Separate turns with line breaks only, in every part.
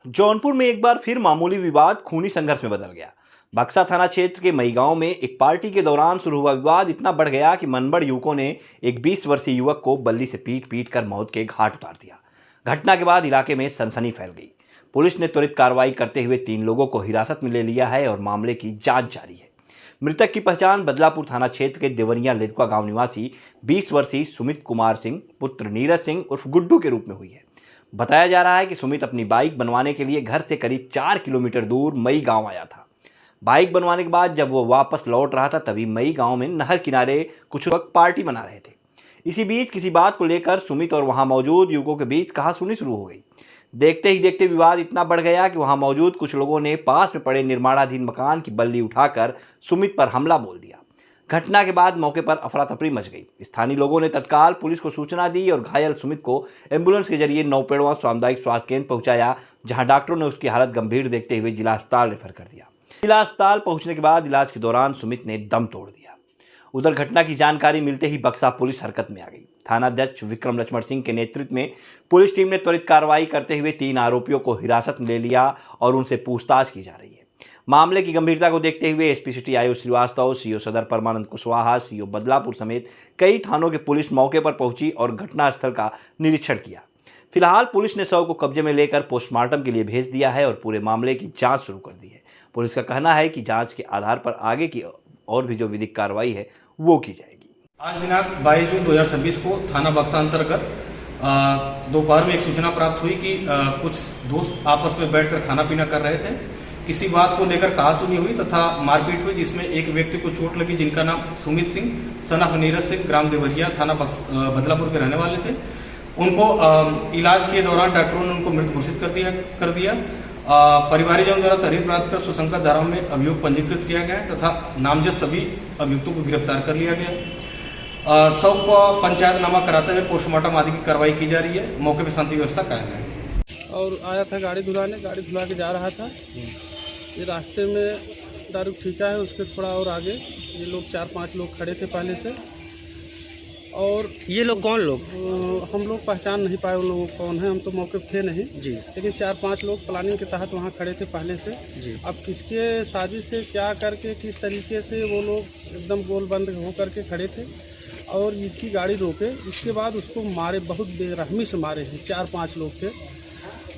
जौनपुर में एक बार फिर मामूली विवाद खूनी संघर्ष में बदल गया। बक्सा थाना क्षेत्र के मई गांव में एक पार्टी के दौरान शुरू हुआ विवाद इतना बढ़ गया कि मनबड़ युवकों ने एक 20 वर्षीय युवक को बल्ली से पीट पीट कर मौत के घाट उतार दिया। घटना के बाद इलाके में सनसनी फैल गई। पुलिस ने त्वरित कार्रवाई करते हुए 3 लोगों को हिरासत में ले लिया है और मामले की जांच जारी है। मृतक की पहचान बदलापुर थाना क्षेत्र के देवरिया लेदुका गांव निवासी 20 वर्षीय सुमित कुमार सिंह पुत्र नीरज सिंह उर्फ गुड्डू के रूप में हुई है। बताया जा रहा है कि सुमित अपनी बाइक बनवाने के लिए घर से करीब 4 किलोमीटर दूर मई गांव आया था। बाइक बनवाने के बाद जब वो वापस लौट रहा था तभी मई गांव में नहर किनारे कुछ लोग पार्टी मना रहे थे। इसी बीच किसी बात को लेकर सुमित और वहां मौजूद युवकों के बीच कहासुनी शुरू हो गई। देखते ही देखते विवाद इतना बढ़ गया कि वहां मौजूद कुछ लोगों ने पास में पड़े निर्माणाधीन मकान की बल्ली उठाकर सुमित पर हमला बोल दिया। घटना के बाद मौके पर अफरा तफरी मच गई। स्थानीय लोगों ने तत्काल पुलिस को सूचना दी और घायल सुमित को एम्बुलेंस के जरिए नौपेड़वा सामुदायिक स्वास्थ्य केंद्र पहुंचाया, जहां डॉक्टरों ने उसकी हालत गंभीर देखते हुए जिला अस्पताल रेफर कर दिया। जिला अस्पताल पहुंचने के बाद इलाज के दौरान सुमित ने दम तोड़ दिया। उधर घटना की जानकारी मिलते ही बक्सा पुलिस हरकत में आ गई। थानाध्यक्ष विक्रम लक्ष्मण सिंह के नेतृत्व में पुलिस टीम ने त्वरित कार्रवाई करते हुए 3 आरोपियों को हिरासत में ले लिया और उनसे पूछताछ की जा रही है। मामले की गंभीरता को देखते हुए SP city Ayush Shrivastava, CO सदर परमानंद कुशवाहा, सीओ बदलापुर समेत कई थानों की पुलिस मौके पर पहुंची और घटनास्थल का निरीक्षण किया। फिलहाल पुलिस ने शव को कब्जे में लेकर पोस्टमार्टम के लिए भेज दिया है और पूरे मामले की जांच शुरू कर दी है। पुलिस का कहना है कि जांच के आधार पर आगे की और भी जो विधिक कार्रवाई है वो की जाएगी।
आज दिनांक 22 जून 2026 को थाना बक्सा अंतर्गत दोपहर में एक सूचना प्राप्त हुई कि कुछ दोस्त आपस में बैठकर खाना पीना कर रहे थे। किसी बात को लेकर कहासुनी हुई तथा मारपीट हुई, जिसमें एक व्यक्ति को चोट लगी जिनका नाम सुमित सिंह सन ऑफ नीरज सिंह ग्राम देवरिया थाना बदलापुर के रहने वाले थे। उनको इलाज के दौरान डॉक्टरों ने उनको मृत घोषित कर दिया। परिवारजनों द्वारा तहरीर प्राप्त कर सुसंगत धाराओं में अभियोग पंजीकृत किया गया तथा नामजद सभी अभियुक्तों को गिरफ्तार कर लिया गया। शव को पंचायतनामा कराते हुए पोस्टमार्टम आदि की कार्रवाई की जा रही है। मौके पर शांति व्यवस्था कायम है।
और आया था गाड़ी धुला के जा रहा था। ये रास्ते में दारू ठीका है, उसके थोड़ा और आगे ये लोग 4-5 लोग खड़े थे पहले से। और
ये लोग कौन लोग?
हम लोग पहचान नहीं पाए उन लोगों कौन है, हम तो मौके पे थे नहीं
जी।
लेकिन 4-5 लोग प्लानिंग के तहत वहाँ खड़े थे पहले से
जी।
अब किसके साजिश से क्या करके किस तरीके से वो लोग एकदम गोल बंद हो करके खड़े थे और इनकी गाड़ी रोके। इसके बाद उसको मारे, बहुत बेरहमी से मारे हैं। 4-5 लोग थे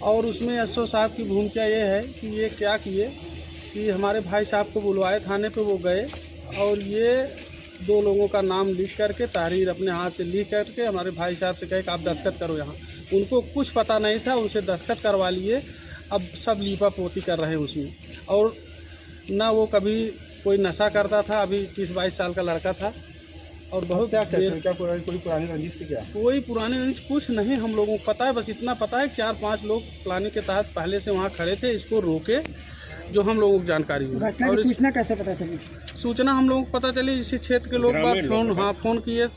और उसमें एसओ साहब की भूमिका ये है कि ये क्या किए कि हमारे भाई साहब को बुलवाए थाने पे, वो गए और ये 2 लोगों का नाम लिख करके तहरीर अपने हाथ से लिख करके हमारे भाई साहब से कहे कि आप दस्तखत करो यहाँ। उनको कुछ पता नहीं था, उनसे दस्तखत करवा लिए। अब सब लीपा पोती कर रहे हैं उसमें। और ना वो कभी कोई नशा करता था, अभी 21-22 साल का लड़का था। और बहुत
क्या कोई पुरानी रंजिश थी क्या?
कोई पुरानी रंजिश कुछ नहीं हम लोगों को पता है। बस इतना पता है कि 4-5 लोग प्लानिंग के तहत पहले से वहाँ खड़े थे, इसको रोके, जो हम लोगों को जानकारी हुई।
और सूचना कैसे पता चली?
सूचना हम लोगों को पता चली, इसी क्षेत्र के लोग बात फोन किए,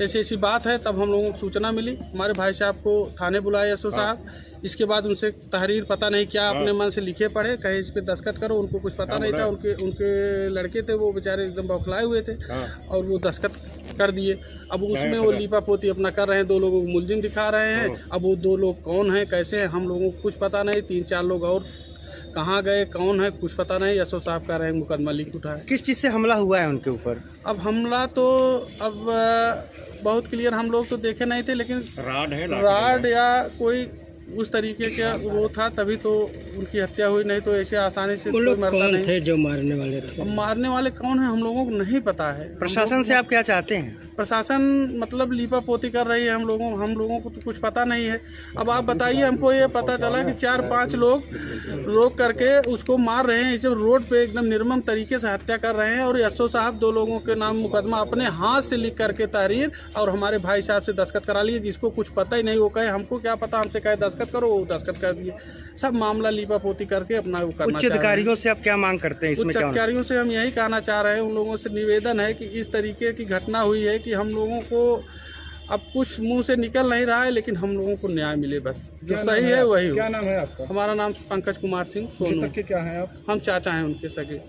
ऐसी बात है, तब हम लोगों को सूचना मिली। हमारे भाई साहब को थाने बुलाए एसओ साहब। इसके बाद उनसे तहरीर पता नहीं क्या अपने मन से लिखे पढ़े, कहे इस पे दस्तखत करो। उनको कुछ पता नहीं था। उनके लड़के थे, वो बेचारे एकदम बौखलाए हुए थे और वो दस्तखत कर दिए। अब उसमें वो लीपा पोती अपना कर रहे हैं। 2 लोगों को मुलजिम दिखा रहे हैं। अब वो 2 लोग कौन है, कैसे हैं, हम लोगों को कुछ पता नहीं। 3-4 लोग और कहाँ गए, कौन है, कुछ पता नहीं। एसओ साहब कह रहे हैं मुकदमा लिख उठा है।
किस चीज़ से हमला हुआ है उनके ऊपर?
अब हमला तो अब बहुत क्लियर हम लोग तो देखे नहीं थे, लेकिन राड या कोई उस तरीके का वो था, तभी तो उनकी हत्या हुई। नहीं तो ऐसे आसानी से कोई मरता नहीं
थे जो मारने वाले थे।
अब मारने वाले कौन है हम लोगों को नहीं पता है।
प्रशासन से आप क्या चाहते हैं?
प्रशासन मतलब लीपा पोती कर रही है। हम लोगों को तो कुछ पता नहीं है। अब आप बताइए, हमको ये पता चला कि 4-5 लोग रोक करके उसको मार रहे हैं, इसे रोड पे एकदम निर्मम तरीके से हत्या कर रहे हैं। और एसओ साहब 2 लोगों के नाम मुकदमा अपने हाथ से लिख करके तहरीर और हमारे भाई साहब से दस्तखत करा लिए, जिसको कुछ पता ही नहीं। वो कहे हमको क्या पता, हमसे कहे दस्तखत करो, वो दस्तखत कर दिए। सब मामला लीपा पोती करके अपना वो करना।
उच्च अधिकारियों से आप क्या मांग करते हैं?
उच्च अधिकारियों से हम यही कहना चाह रहे हैं, उन लोगों से निवेदन है कि इस तरीके की घटना हुई है कि हम लोगों को अब कुछ मुंह से निकल नहीं रहा है, लेकिन हम लोगों को न्याय मिले, बस जो सही है वही हो।
क्या नाम है आपका?
हमारा नाम पंकज कुमार सिंह सोनू।
क्या है आप?
हम चाचा हैं उनके सगे।